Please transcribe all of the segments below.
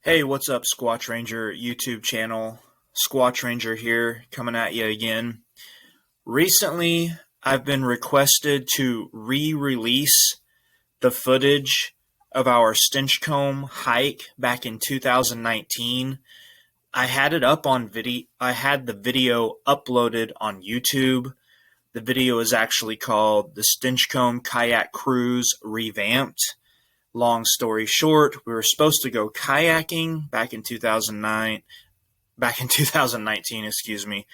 Hey, what's up, Squatch Ranger YouTube Channel? Squatch Ranger here, coming at you again. Recently, I've been requested to re-release the footage of our Stinchcomb hike back in 2019. I had it up on video. I had the video uploaded on YouTube. The video is actually called the Stinchcomb Kayak Cruise Revamped. Long story short, we were supposed to go kayaking back in 2019, excuse me.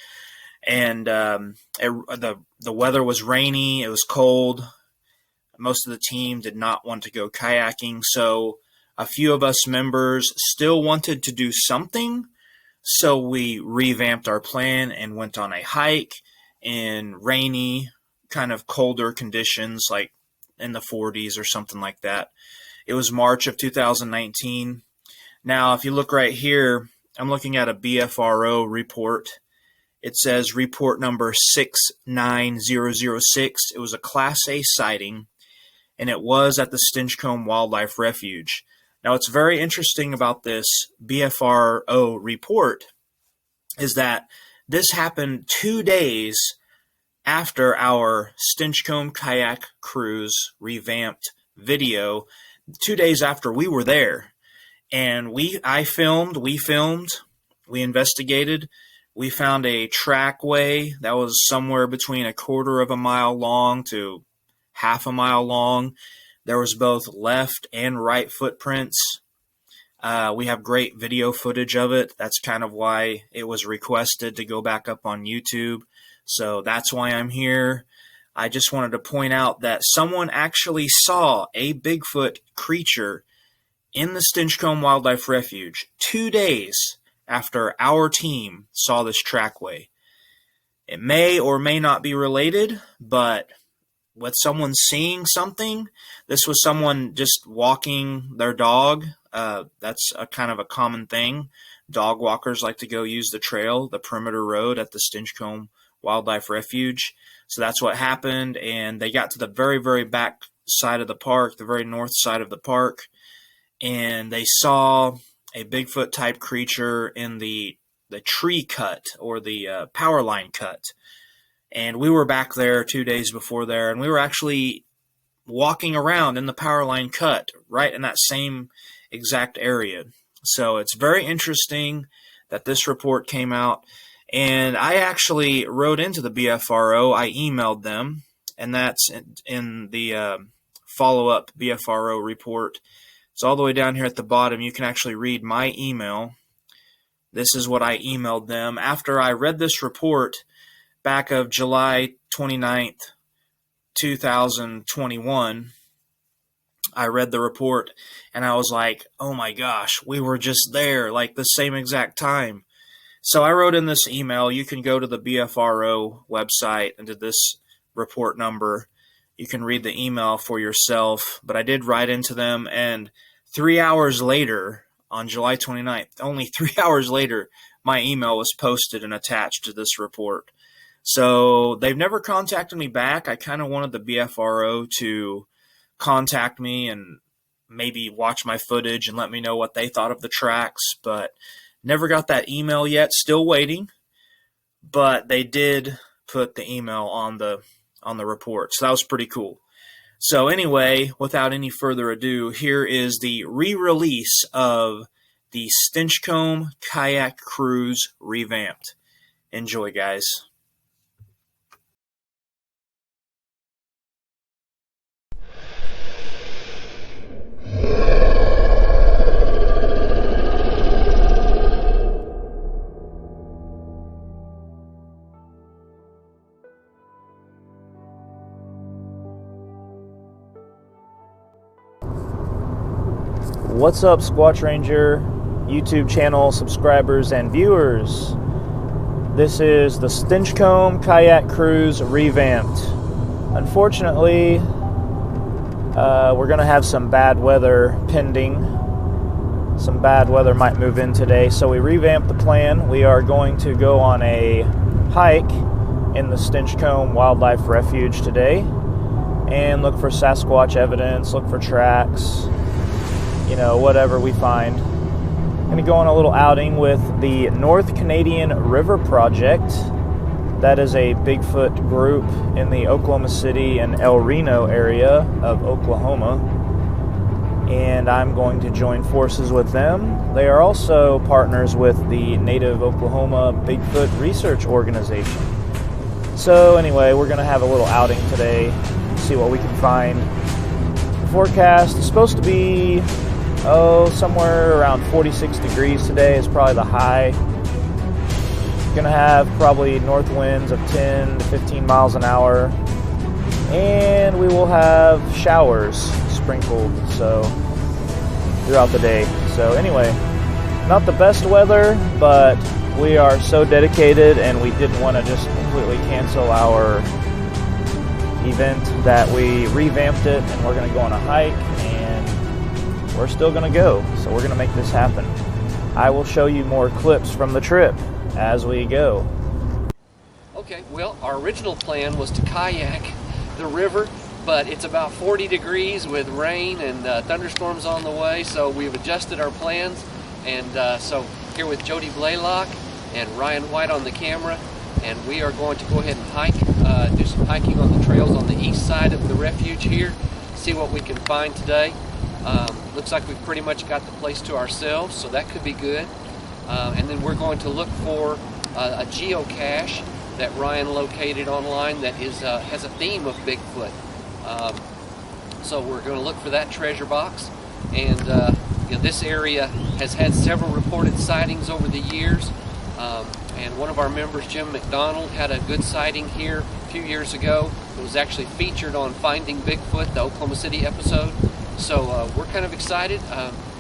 And the weather was rainy, it was cold. Most of the team did not want to go kayaking, so a few of us members still wanted to do something. So we revamped our plan and went on a hike in rainy, kind of colder conditions, like in the 40s or something like that. It was March of 2019. Now, if you look right here, I'm looking at a BFRO report. It says report number 69006. It was a Class A sighting, and it was at the Stinchcomb Wildlife Refuge. Now, what's very interesting about this BFRO report is that this happened 2 days after our Stinchcomb Kayak Cruise Revamped video, 2 days after we were there. And we filmed, we investigated, we found a trackway that was somewhere between 1/4 of a mile long to half a mile long. There was both left and right footprints. We have great video footage of it. That's kind of why it was requested to go back up on YouTube. So that's why I'm here. I just wanted to point out that someone actually saw a Bigfoot creature in the Stinchcomb Wildlife Refuge 2 days after our team saw this trackway. It may or may not be related, but with someone seeing something, this was someone just walking their dog. That's a kind of a common thing. Dog walkers like to go use the trail, the perimeter road at the Stinchcomb Wildlife Refuge. So that's what happened, and they got to the very, very back side of the park, the very north side of the park, and they saw a Bigfoot-type creature in the tree cut, or the power line cut. And we were back there 2 days before there, and we were actually walking around in the power line cut, right in that same exact area. So it's very interesting that this report came out. And I actually wrote into the BFRO. I emailed them, and that's in the follow-up BFRO report. It's all the way down here at the bottom. You can actually read my email. This is what I emailed them. After I read this report back of July 29th, 2021, I read the report, and I was like, oh my gosh, we were just there, like the same exact time. So I wrote in this email. You can go to the BFRO website and to this report number. You can read the email for yourself. But I did write into them, and 3 hours later, on July 29th, only 3 hours later, my email was posted and attached to this report. So they've never contacted me back. I kind of wanted the BFRO to contact me and maybe watch my footage and let me know what they thought of the tracks, but never got that email yet. Still waiting, but they did put the email on the report, so that was pretty cool. So anyway, without any further ado, here is the re-release of the Stinchcomb Kayak Cruise Revamped. Enjoy, guys. What's up, Squatch Ranger YouTube channel subscribers and viewers? This is the Stinchcomb Kayak Cruise Revamped. Unfortunately, we're going to have some bad weather pending. Some bad weather might move in today, so we revamped the plan. We are going to go on a hike in the Stinchcomb Wildlife Refuge today and look for Sasquatch evidence, look for tracks, you know, whatever we find. going to go on a little outing with the North Canadian River Project. That is a Bigfoot group in the Oklahoma City and El Reno area of Oklahoma. And I'm going to join forces with them. They are also partners with the Native Oklahoma Bigfoot Research Organization. So anyway, we're going to have a little outing today, see what we can find. The forecast is supposed to be, somewhere around 46 degrees today is probably the high. Going to have probably north winds of 10 to 15 miles an hour. And we will have showers sprinkled throughout the day. So anyway, not the best weather, but we are so dedicated and we didn't want to just completely cancel our event that we revamped it, and we're going to go on a hike, and we're still going to go. So we're going to make this happen. I will show you more clips from the trip as we go. Okay, well, our original plan was to kayak the river, but it's about 40 degrees with rain and thunderstorms on the way, so we've adjusted our plans. And so here with Jody Blaylock and Ryan White on the camera, and we are going to go ahead and hike, do some hiking on the trails on the east side of the refuge here, see what we can find today. Looks like we've pretty much got the place to ourselves, so that could be good. And then we're going to look for a geocache that Ryan located online that has a theme of Bigfoot. So we're going to look for that treasure box. And this area has had several reported sightings over the years. And one of our members, Jim McDonald, had a good sighting here a few years ago. It was actually featured on Finding Bigfoot, the Oklahoma City episode. So we're kind of excited.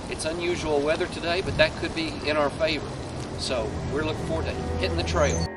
It's unusual weather today, but that could be in our favor. So we're looking forward to hitting the trail.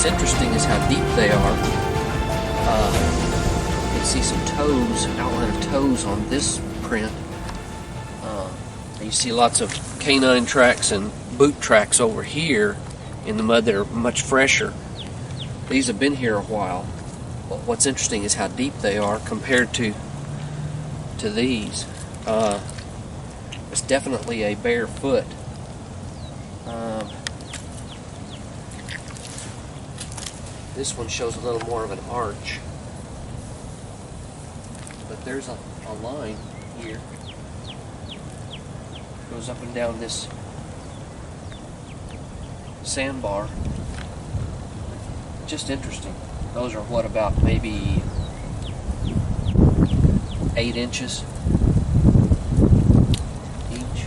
What's interesting is how deep they are. You can see some toes, outline of toes on this print. You see lots of canine tracks and boot tracks over here in the mud that are much fresher. These have been here a while. But what's interesting is how deep they are compared to these. It's definitely a bare foot. This one shows a little more of an arch, but there's a line here. Goes up and down this sandbar. Just interesting. Those are what, about maybe 8 inches each.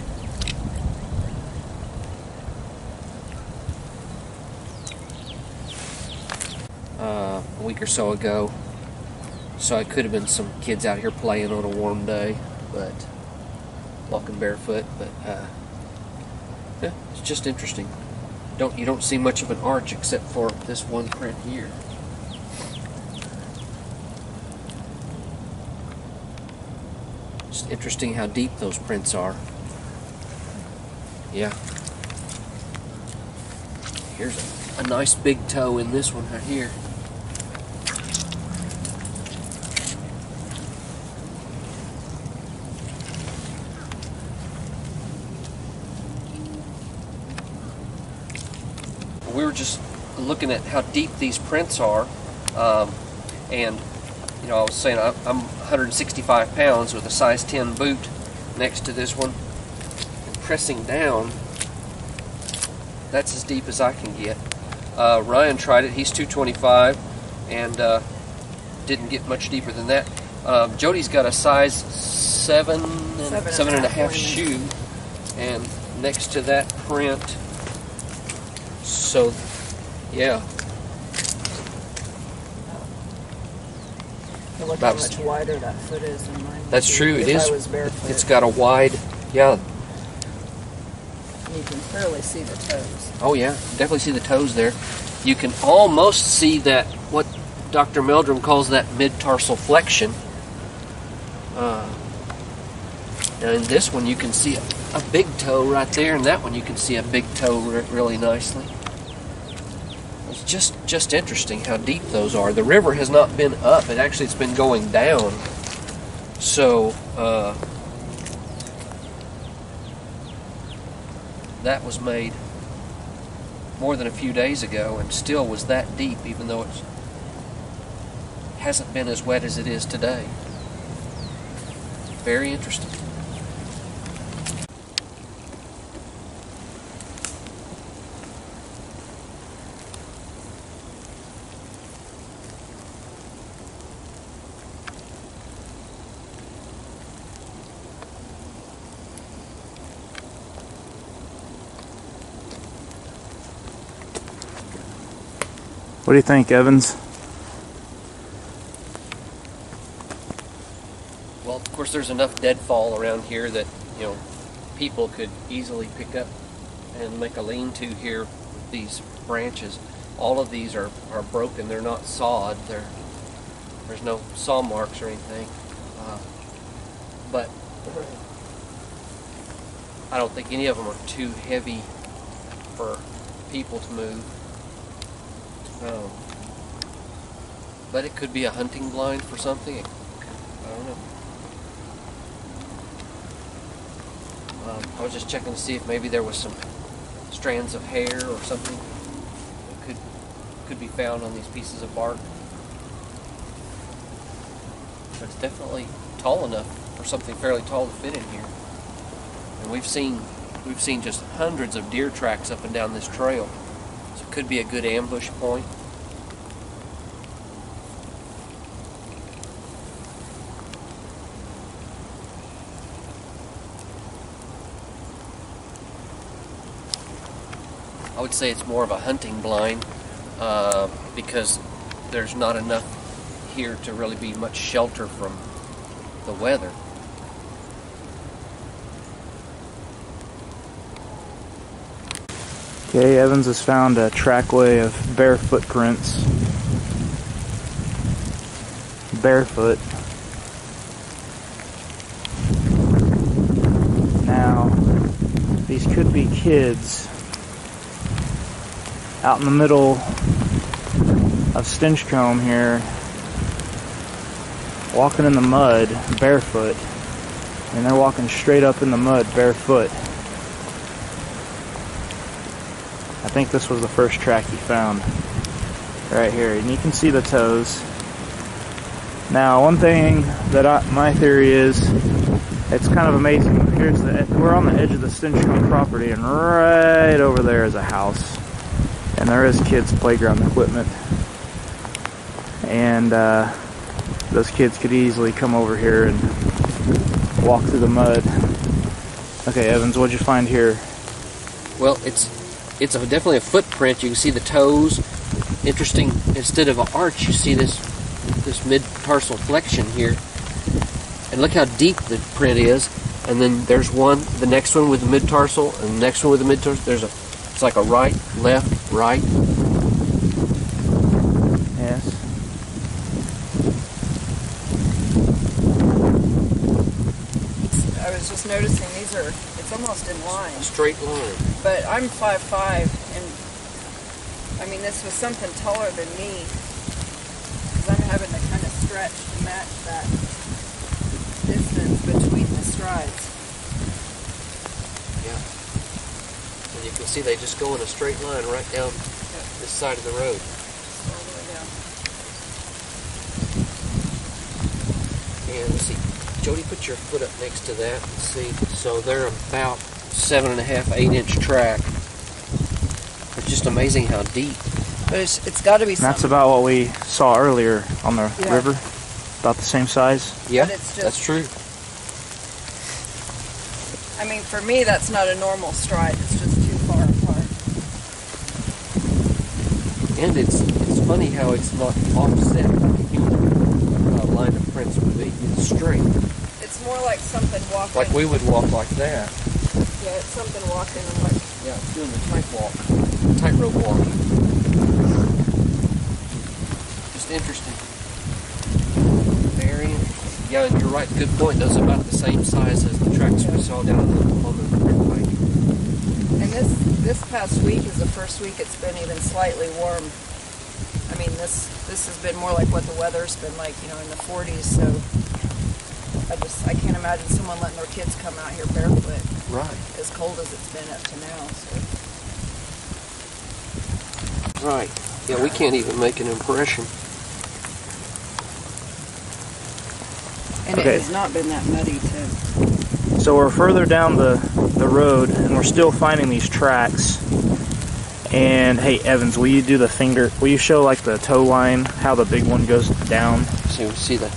A week or so ago, so it could have been some kids out here playing on a warm day, but walking barefoot. But yeah, it's just interesting. you don't see much of an arch except for this one print here. It's interesting how deep those prints are. Yeah. Here's a nice big toe in this one right here. We were just looking at how deep these prints are, and you know, I was saying I'm 165 pounds with a size 10 boot next to this one, and pressing down, that's as deep as I can get. Ryan tried it, he's 225, and didn't get much deeper than that. Jody's got a size 7.5 shoe, and next to that print. So, yeah. Look how much wider that foot is than mine. That's true. It is. I was barefoot. It's got a wide, yeah. You can clearly see the toes. Oh yeah, definitely see the toes there. You can almost see that, what Dr. Meldrum calls that mid-tarsal flexion. Now in this one you can see a big toe right there, and that one you can see a big toe really nicely. It's just interesting how deep those are. The river has not been up. It's been going down. So that was made more than a few days ago and still was that deep, even though it hasn't been as wet as it is today. Very interesting. What do you think, Evans? Well, of course, there's enough deadfall around here that, you know, people could easily pick up and make a lean-to here with these branches. All of these are broken. They're not sawed. There's no saw marks or anything. But I don't think any of them are too heavy for people to move. But it could be a hunting blind for something. I don't know. I was just checking to see if maybe there was some strands of hair or something that could be found on these pieces of bark. But it's definitely tall enough for something fairly tall to fit in here. And we've seen just hundreds of deer tracks up and down this trail. So it could be a good ambush point. I would say it's more of a hunting blind because there's not enough here to really be much shelter from the weather. Okay, Evans has found a trackway of bear footprints. Barefoot. Now, these could be kids out in the middle of Stinchcomb here, walking in the mud barefoot, and they're walking straight up in the mud barefoot. I think this was the first track he found right here, and you can see the toes. Now, one thing that my theory is, it's kind of amazing. We're on the edge of the Stinchcomb property, and right over there is a house, and there is kids' playground equipment, and those kids could easily come over here and walk through the mud. Okay, Evans, what'd you find here? Well, it's definitely a footprint. You can see the toes. Interesting, instead of an arch, you see this mid-tarsal flexion here. And look how deep the print is. And then there's one, the next one with the mid-tarsal, and the next one with the mid-tarsal. It's like a right, left, right. Yes. I was just noticing these are, it's almost in line. A straight line. But I'm 5'5", and I mean, this was something taller than me, because I'm having to kind of stretch to match that distance between the strides. Yeah. And you can see they just go in a straight line right down this side of the road. All the way down. And let's see, Jody, put your foot up next to that and see. So they're about 7.5, 8-inch track. It's just amazing how deep. But it's got to be something. That's about what we saw earlier on the Yeah. river. About the same size. Yeah, But it's just- that's true. I mean, for me, that's not a normal stride. It's just too far apart. And it's funny how it's not offset like a human line of prints would be. It's straight. It's more like something walking. Like we would walk like that. Yeah, it's something walking like. Yeah, it's doing the tightrope walk. Just interesting. Very interesting. Yeah, and you're right. Good point. Those are about the same size as the tracks we saw down on the river lake. And this past week is the first week it's been even slightly warm. I mean, this has been more like what the weather's been like, you know, in the 40s. So I can't imagine someone letting their kids come out here barefoot. Right. As cold as it's been up to now. So. Right. Yeah, we can't even make an impression. And Okay. it has not been that muddy too. So we're further down the road, and we're still finding these tracks. And hey, Evans, will you do the finger? Will you show like the toe line, how the big one goes down? So we see the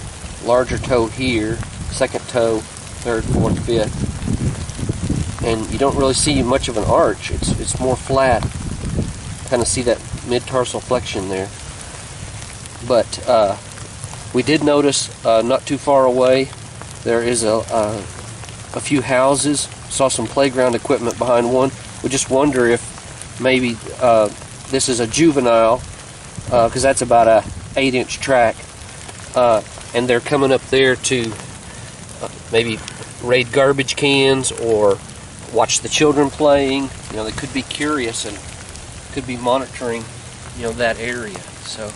larger toe here, second toe, third, fourth, fifth. And you don't really see much of an arch. It's more flat. Kind of see that mid-tarsal flexion there. But we did notice not too far away there is a few houses. Saw some playground equipment behind one. We just wonder if maybe this is a juvenile, because that's about a 8-inch track, and they're coming up there to maybe raid garbage cans or watch the children playing. You know, they could be curious and could be monitoring, you know, that area. So,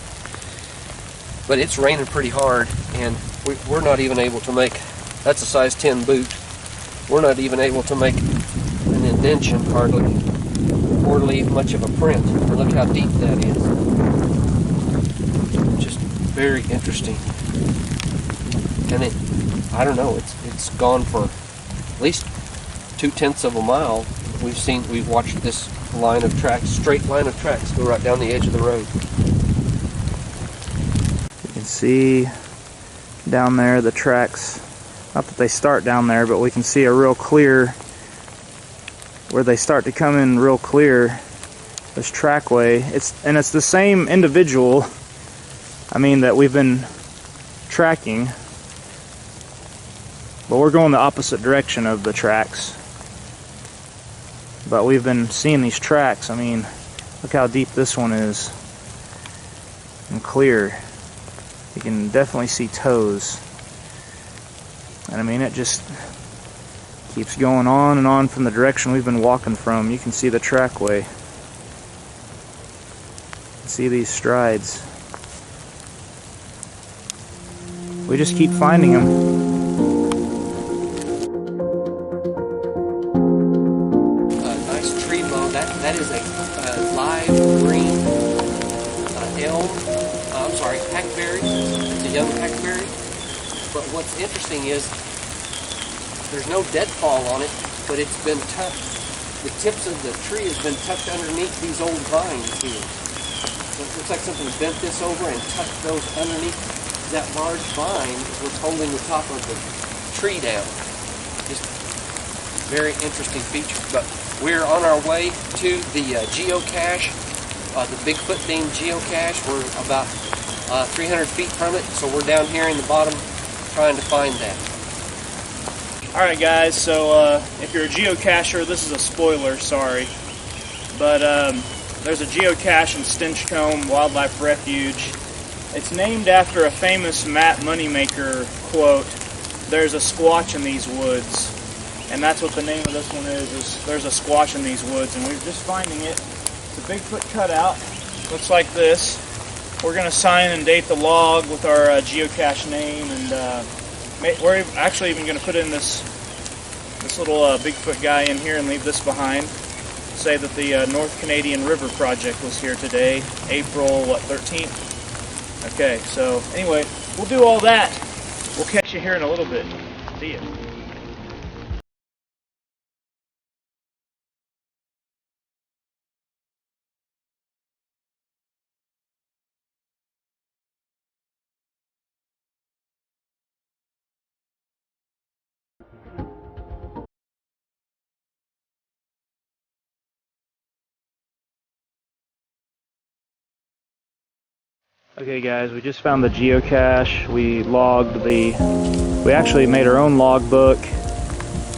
but it's raining pretty hard, and we're not even able to make. That's a size 10 boot. We're not even able to make an indention hardly, or leave much of a print. Look how deep that is. Just very interesting. And I don't know, it's gone for at least 2/10 of a mile. We've watched this line of tracks, straight line of tracks, go right down the edge of the road. You can see down there the tracks. Not that they start down there, but we can see a real clear where they start to come in real clear. This trackway. It's the same individual. I mean, that we've been tracking, but we're going the opposite direction of the tracks. But we've been seeing these tracks. I mean, look how deep this one is and clear. You can definitely see toes. And I mean, it just keeps going on and on from the direction we've been walking from. You can see the trackway. See these strides. We just keep finding them. Nice tree bow. That is a live green elm. I'm sorry, hackberry. It's a young hackberry. But what's interesting is there's no deadfall on it, but it's been tucked. The tips of the tree has been tucked underneath these old vines here. So it looks like something bent this over and tucked those underneath that large vine was holding the top of the tree down. Just very interesting feature. But we're on our way to the geocache, the Bigfoot themed geocache. We're about 300 feet from it, so we're down here in the bottom trying to find that. Alright guys, so if you're a geocacher, this is a spoiler, sorry. but there's a geocache in Stinchcomb Wildlife Refuge. It's named after a famous Matt Moneymaker quote, "There's a squatch in these woods." And that's what the name of this one is there's a squatch in these woods, and we're just finding it. It's a Bigfoot cutout. Looks like this. We're going to sign and date the log with our geocache name, and we're actually even going to put in this little Bigfoot guy in here and leave this behind. Say that the North Canadian River Project was here today, April, 13th? Okay, so anyway, we'll do all that. We'll catch you here in a little bit. See ya. Okay guys, we just found the geocache. We actually made our own logbook,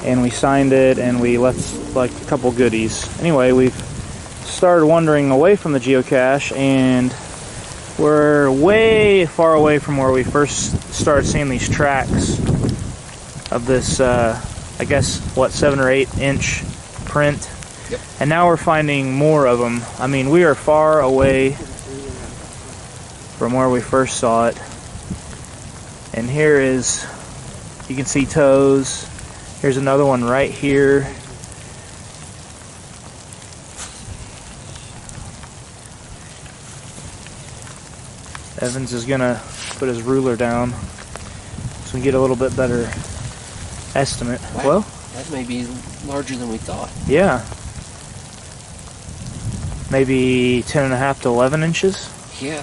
and we signed it, and we left like a couple goodies. Anyway, we've started wandering away from the geocache, and we're way far away from where we first started seeing these tracks of this, I guess, what, 7 or 8 inch print. Yep. And now we're finding more of them. I mean, we are far away from where we first saw it. And here is, you can see toes. Here's another one right here. Evans is gonna put his ruler down so we can get a little bit better estimate. Wow. Well, that may be larger than we thought. Yeah. Maybe 10.5 to 11 inches. Yeah.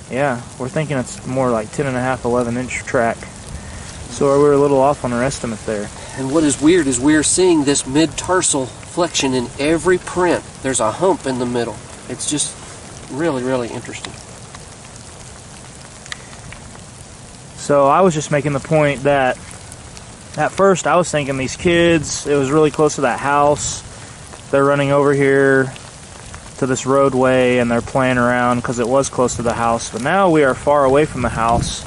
Yeah, we're thinking it's more like 10.5, 11 inch track. So we're a little off on our estimate there. And what is weird is we're seeing this mid-tarsal flexion in every print. There's a hump in the middle. It's just really, really interesting. So I was just making the point that at first I was thinking these kids, it was really close to that house. They're running over here to this roadway and they're playing around because it was close to the house. But now we are far away from the house.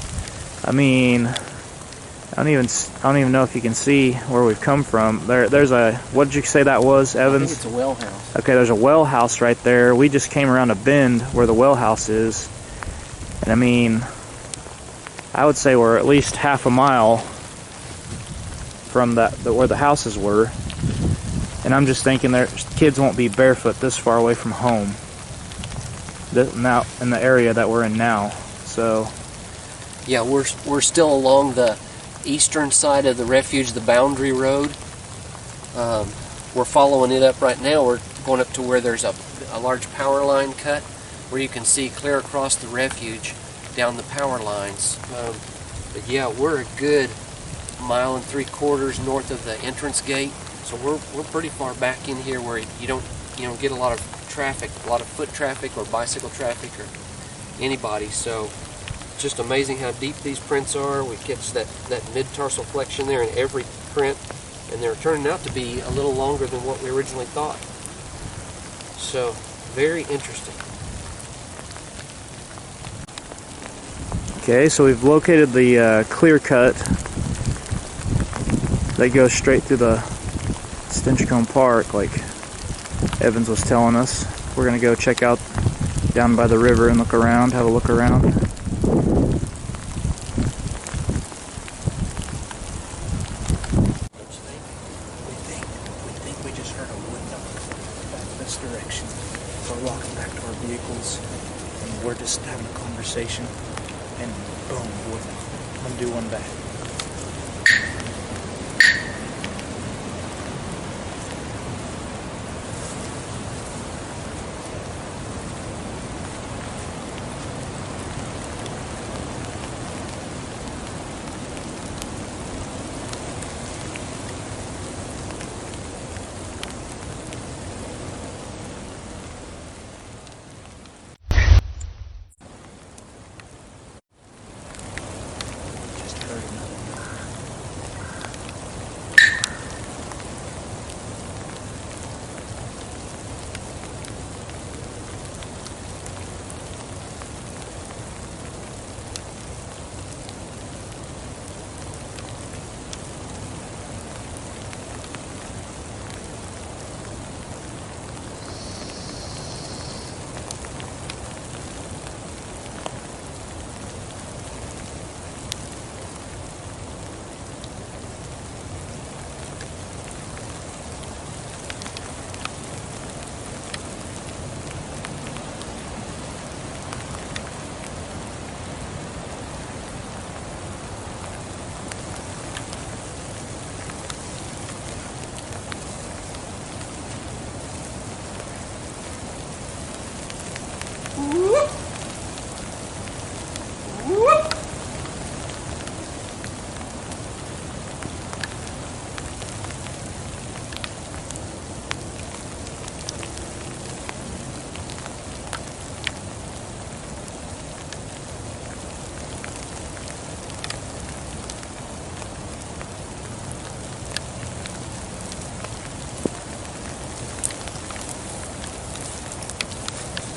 I mean, I don't even know if you can see where we've come from. There's a, what did you say that was, Evans? I think it's a well house. Okay, there's a well house right there. We just came around a bend where the well house is. And I mean, I would say we're at least half a mile from where the houses were. And I'm just thinking kids won't be barefoot this far away from home. Now in the area that we're in now. So yeah, we're still along the eastern side of the refuge, the boundary road. We're following it up right now. We're going up to where there's a large power line cut, where you can see clear across the refuge down the power lines. But yeah, we're a good 1.75 miles north of the entrance gate. So we're pretty far back in here where you don't get a lot of traffic, a lot of foot traffic or bicycle traffic or anybody. So it's just amazing how deep these prints are. We catch that mid-tarsal flexion there in every print, and they're turning out to be a little longer than what we originally thought. So very interesting. okay, so we've located the clear cut that goes straight through the Stinchcomb Park, like Evans was telling us. We're gonna go check out down by the river and look around, have a look around. What do you think? We think we just heard a wood back this direction. So we're walking back to our vehicles and we're just having a conversation, and boom, wood. I'm gonna do one back. Just heard another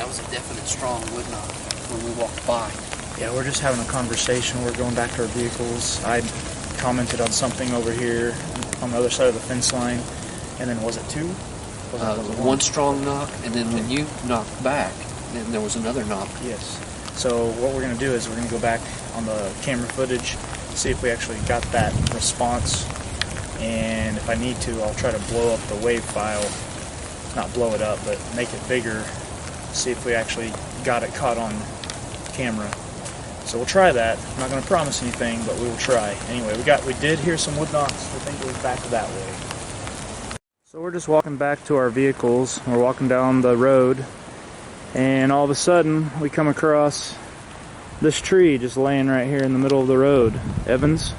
That was a definite strong wood knock when we walked by. Yeah, we're just having a conversation. We're going back to our vehicles. I commented on something over here on the other side of the fence line, and then was it two? Was it One strong knock, and then when you knocked back, then there was another knock. Yes. So what we're going to do is we're going to go back on the camera footage, see if we actually got that response, and if I need to, I'll try to blow up the wave file. Not blow it up, but make it bigger, see if we actually got it caught on camera. So we'll try that. I'm not going to promise anything, but we will try. Anyway, we did hear some wood knocks. I think it was back that way. So we're just walking back to our vehicles. We're walking down the road, and all of a sudden we come across this tree just laying right here in the middle of the road. Evans?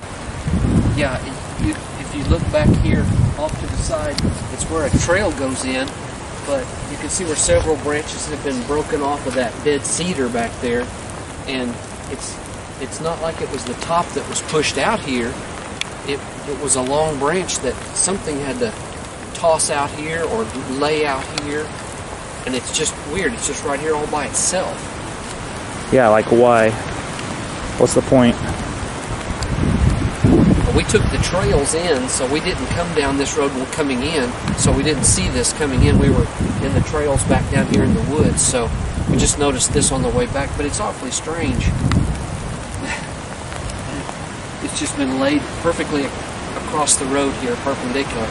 Yeah, if you look back here off to the side, it's where a trail goes in, but you can see where several branches have been broken off of that dead cedar back there, and it's not like it was the top that was pushed out here. It was a long branch that something had to toss out here or lay out here, and it's just weird. It's just right here all by itself. Yeah, like why? What's the point? We took the trails in, so we didn't come down this road coming in, so we didn't see this coming in. We were in the trails back down here in the woods, so we just noticed this on the way back, but it's awfully strange. It's just been laid perfectly across the road here, perpendicular.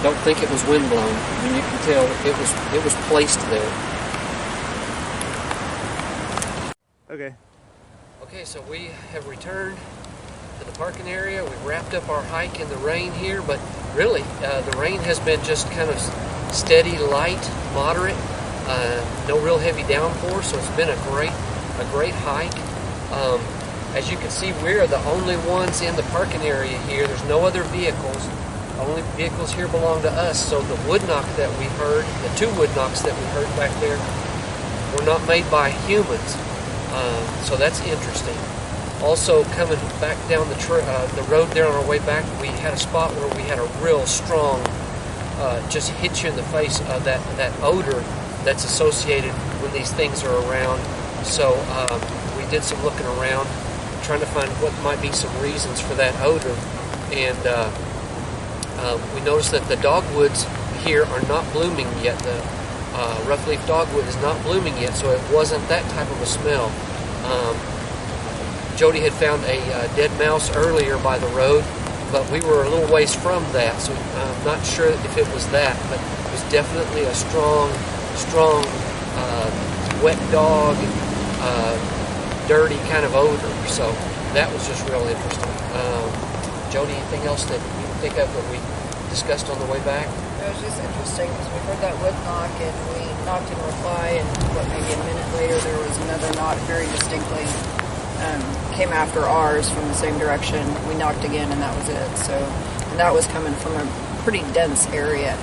Don't think it was windblown. I mean, you can tell it was placed there. Okay. Okay, so we have returned to the parking area. We've wrapped up our hike in the rain here, but really, the rain has been just kind of steady, light, moderate, no real heavy downpour, so it's been a great hike. As you can see, we're the only ones in the parking area here. There's no other vehicles. The only vehicles here belong to us, so the wood knock that we heard, the two wood knocks that we heard back there, were not made by humans. So that's interesting. Also, coming back down the road there on our way back, we had a spot where we had a real strong, just hit you in the face of that odor that's associated when these things are around. So we did some looking around, trying to find what might be some reasons for that odor, and we noticed that the dogwoods here are not blooming yet. The rough-leaf dogwood is not blooming yet, so it wasn't that type of a smell. Jody had found a dead mouse earlier by the road, but we were a little ways from that, so I'm not sure if it was that, but it was definitely a strong, wet dog, dirty kind of odor, so that was just real interesting. Jody, anything else that you can think of that we discussed on the way back? It was just interesting because we heard that wood knock and we knocked in reply, and maybe a minute later there was another knock very distinctly. Came after ours from the same direction. We knocked again, and that was it. So, and that was coming from a pretty dense area.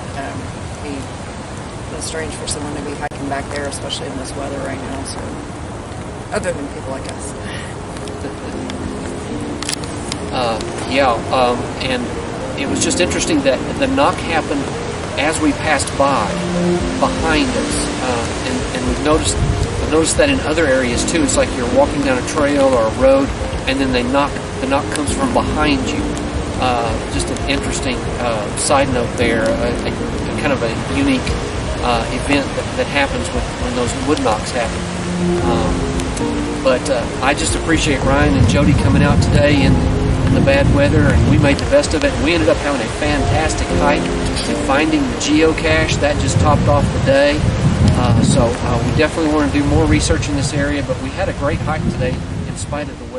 It's strange for someone to be hiking back there, especially in this weather right now. So, other than people like us. And it was just interesting that the knock happened as we passed by, behind us, and I've noticed that in other areas too. It's like you're walking down a trail or a road, and then the knock comes from behind you. Just an interesting side note there, a kind of a unique event that happens when those wood knocks happen. But I just appreciate Ryan and Jody coming out today in the bad weather, and we made the best of it. We ended up having a fantastic hike, and finding the geocache, that just topped off the day. So we definitely want to do more research in this area, but we had a great hike today in spite of the weather.